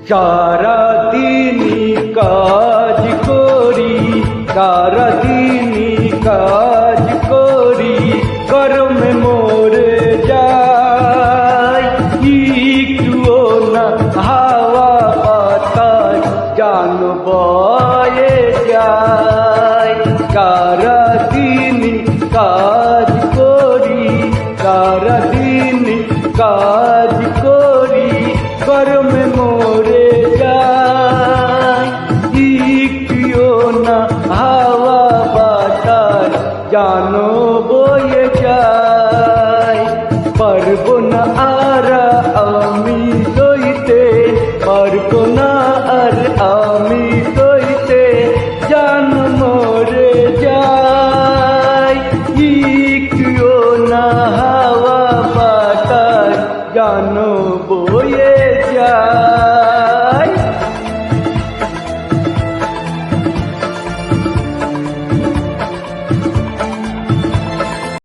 সারাদিনই কাজ করি, সারাদিনই কাজ করি, গরমে মরে যাই। একটুও না হাওয়া বাতাস জান বয়ে যায়। সারাদিনই কাজ করি, সারাদিনই কাজ করি, গরমে মরে যায়। একটুও না হাওয়া বাতাস জানো বয়ে যায়। পারবো না আর আমি সইতে, পারবো না আর আমি সইতে, জান মরে যায়। একটুও না হাওয়া বাতাস জানো বয়ে যায়।